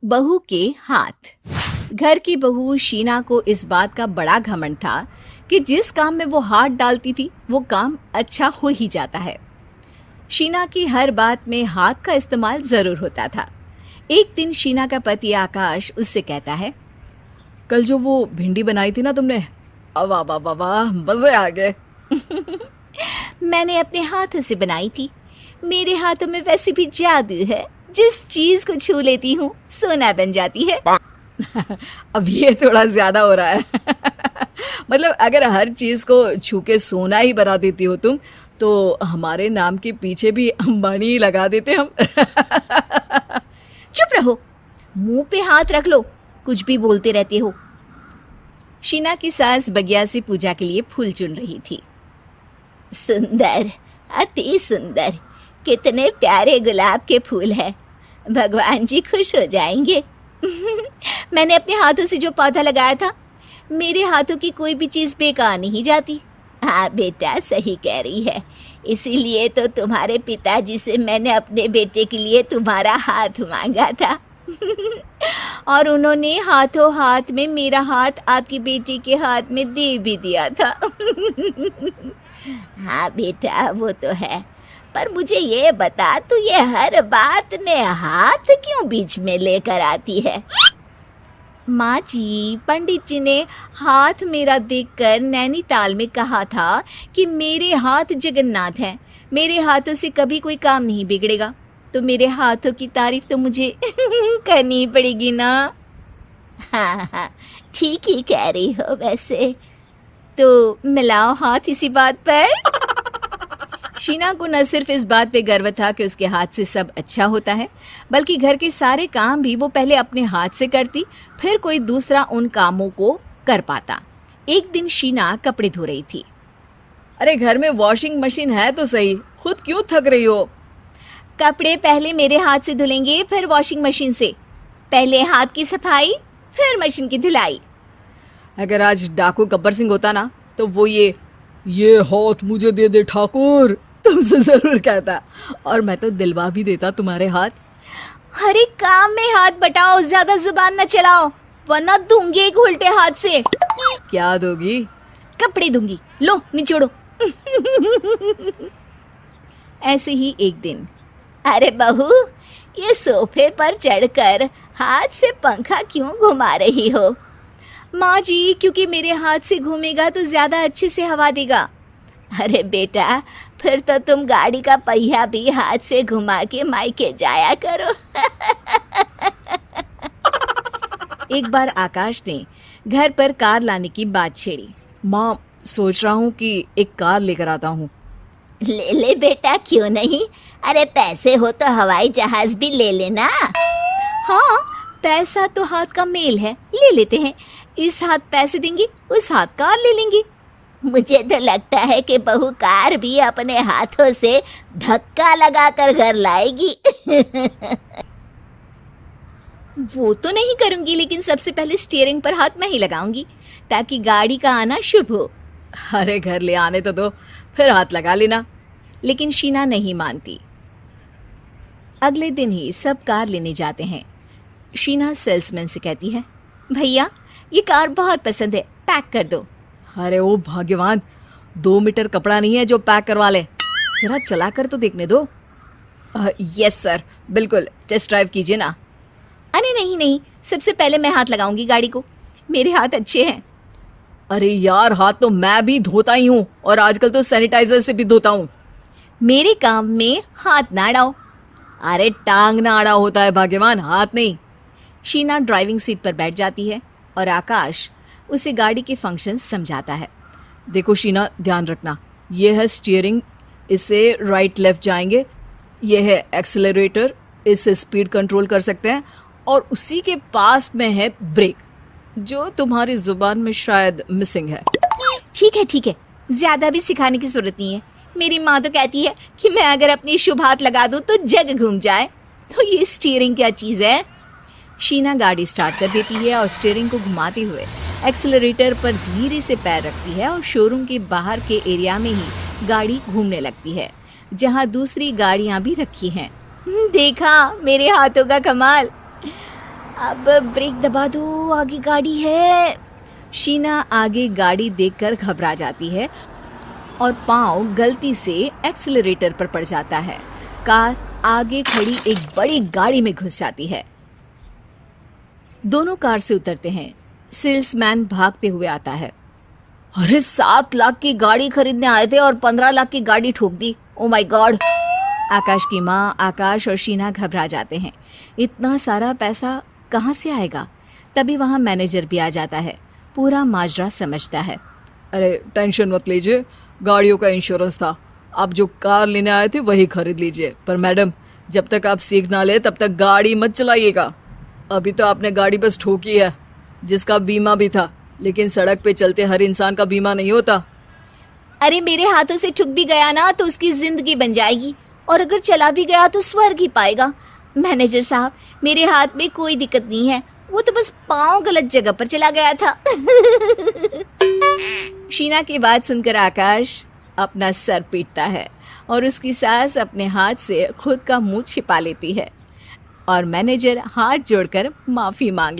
बहू के हाथ। घर की बहू शीना को इस बात का बड़ा घमंड था कि जिस काम में वो हाथ डालती थी वो काम अच्छा हो ही जाता है। शीना की हर बात में हाथ का इस्तेमाल जरूर होता था। एक दिन शीना का पति आकाश उससे कहता है, कल जो वो भिंडी बनाई थी ना तुमने, वाह वाह वाह वाह, मजे आ गए। मैंने अपने हाथों से बनाई थी। मेरे हाथों में वैसे भी जादू है, जिस चीज को छू लेती हूँ सोना बन जाती है। अब ये थोड़ा ज्यादा हो रहा है। मतलब अगर हर चीज को छू के सोना ही बना देती हो तुम, तो हमारे नाम के पीछे भी अंबानी ही लगा देते हम। चुप रहो, मुंह पे हाथ रख लो, कुछ भी बोलते रहते हो। शीना की सास बगिया से पूजा के लिए फूल चुन रही थी। सुंदर, अति सुंदर, कितने प्यारे गुलाब के फूल हैं। भगवान जी खुश हो जाएंगे। मैंने अपने हाथों से जो पौधा लगाया था, मेरे हाथों की कोई भी चीज़ बेकार नहीं जाती। हाँ बेटा, सही कह रही है। इसीलिए तो तुम्हारे पिताजी से मैंने अपने बेटे के लिए तुम्हारा हाथ मांगा था। और उन्होंने हाथों हाथ में मेरा हाथ आपकी बेटी के हाथ में दे भी दिया था। हाँ बेटा, वो तो है, पर मुझे ये बता, तू ये हर बात में हाथ क्यों बीच में लेकर आती है? माँ जी, पंडित जी ने हाथ मेरा देखकर नैनीताल में कहा था कि मेरे हाथ जगन्नाथ हैं, मेरे हाथों से कभी कोई काम नहीं बिगड़ेगा। तो मेरे हाथों की तारीफ तो मुझे करनी पड़ेगी ना। हाँ हाँ, ठीक ही कह रही हो वैसे। तो मिलाओ हाथ इसी बात पर। शीना को न सिर्फ इस बात पे गर्व था कि उसके हाथ से सब अच्छा होता है, बल्कि घर के सारे काम भी वो पहले अपने हाथ से करती, फिर कोई दूसरा उन कामों को कर पाता। एक दिन शीना कपड़े धो रही थी। अरे घर में वॉशिंग मशीन है तो सही, खुद क्यों थक रही हो? कपड़े पहले मेरे हाथ से धुलेंगे, फिर वॉशिंग मशीन से। पहले हाथ की सफाई, फिर मशीन की धुलाई। अगर आज डाकू गब्बर सिंह होता ना, तो वो ये हाथ मुझे दे दे ठाकुर, तुमसे जरूर कहता, और मैं तो दिलवा भी देता तुम्हारे हाथ। हर एक काम में हाथ बटाओ, ज्यादा जुबान न चलाओ, वरना दूंगी एक उल्टे हाथ से। क्या दोगी? कपड़े दूंगी, लो निचोड़ो। ऐसे ही एक दिन, अरे बहू, ये सोफे पर चढ़कर हाथ से पंखा क्यों घुमा रही हो? माँ जी, क्योंकि मेरे हाथ से घूमेगा तो ज्यादा अच्छे से हवा देगा। अरे बेटा, फिर तो तुम गाड़ी का पहिया भी हाथ से घुमा के मायके जाया करो। एक बार आकाश ने घर पर कार लाने की बात छेड़ी। माँ, सोच रहा हूँ कि एक कार लेकर आता हूँ। ले ले बेटा, क्यों नहीं? अरे पैसे हो तो हवाई जहाज भी ले लेना। हाँ, पैसा तो हाथ का मेल है, ले लेते हैं। इस हाथ पैसे देंगी, उस हाथ कार ले लेंगी। मुझे तो लगता है कि बहू कार भी अपने हाथों से धक्का लगाकर घर लाएगी। वो तो नहीं करूंगी, लेकिन सबसे पहले स्टीयरिंग पर हाथ मैं ही लगाऊंगी, ताकि गाड़ी का आना शुभ हो। अरे घर ले आने तो दो, फिर हाथ लगा लेना। लेकिन शीना नहीं मानती। अगले दिन ही सब कार लेने जाते हैं। शीना सेल्समैन से कहती है, भैया ये कार बहुत पसंद है, पैक कर दो। अरे ओ भाग्यवान, 2 मीटर कपड़ा नहीं है जो पैक करवा ले, जरा चला कर तो देखने दो। यस सर, बिल्कुल, टेस्ट ड्राइव कीजिए ना। अरे नहीं नहीं, सबसे पहले मैं हाथ लगाऊंगी गाड़ी को, मेरे हाथ अच्छे हैं। अरे यार, हाथ तो मैं भी धोता ही हूँ, और आजकल तो सैनिटाइजर से भी धोता हूँ। मेरे काम में हाथ ना अड़ाओ। अरे टांग ना अड़ा होता है भाग्यवान, हाथ नहीं। शीना ड्राइविंग सीट पर बैठ जाती है और आकाश उसे गाड़ी के फंक्शन समझाता है। देखो शीना, ध्यान रखना, ये है स्टीयरिंग, इससे राइट लेफ्ट जाएंगे। ये है एक्सेलरेटर, इससे स्पीड कंट्रोल कर सकते हैं, और उसी के पास में है ब्रेक, जो तुम्हारी जुबान में शायद मिसिंग है। ठीक है, ज्यादा भी सिखाने की जरूरत नहीं है। मेरी माँ तो कहती है कि मैं अगर अपनी शुभ हाथ लगा दूं तो जग घूम जाए। तो ये स्टीयरिंग क्या चीज़ है? शीना गाड़ी स्टार्ट कर देती है और स्टीयरिंग को घुमाते हुए एक्सेलरेटर पर धीरे से पैर रखती है, और शोरूम के बाहर के एरिया में ही गाड़ी घूमने लगती है, जहाँ दूसरी गाड़ियाँ भी रखी हैं। देखा मेरे हाथों का कमाल। अब ब्रेक दबा दो, आगे गाड़ी है। शीना आगे गाड़ी देखकर घबरा जाती है और पाँव गलती से एक्सीलरेटर पर पड़ जाता है। कार आगे खड़ी एक बड़ी गाड़ी में घुस जाती है। दोनों कार से उतरते हैं। सेल्समैन भागते हुए आता है। अरे 7 लाख की गाड़ी खरीदने आए थे और 15 लाख की गाड़ी ठोक दी। Oh my God. आकाश की माँ, आकाश और शीना घबरा जाते हैं। इतना सारा पैसा कहाँ से आएगा? तभी वहाँ मैनेजर भी आ जाता है। पूरा माजरा समझता है। अरे टेंशन मत लीजिए, गाड़ियों का इंश्योरेंस था। आप जो कार लेने आए थे वही खरीद लीजिए। पर मैडम, जब तक आप सीख ना ले तब तक गाड़ी मत चलाइएगा। अभी तो आपने गाड़ी बस ठोकी है, जिसका बीमा भी था, लेकिन सड़क पे चलते हर इंसान का बीमा नहीं होता। अरे मेरे हाथों से ठुक भी गया ना तो उसकी जिंदगी बन जाएगी, और अगर चला भी गया तो स्वर्ग ही पाएगा। मैनेजर साहब, मेरे हाथ में कोई दिक्कत नहीं है, वो तो बस पाँव गलत जगह पर चला गया था। शीना की बात सुनकर आकाश अपना सर पीटता है और उसकी सास अपने हाथ से खुद का मुंह छिपा लेती है और मैनेजर हाथ जोड़कर माफी मांग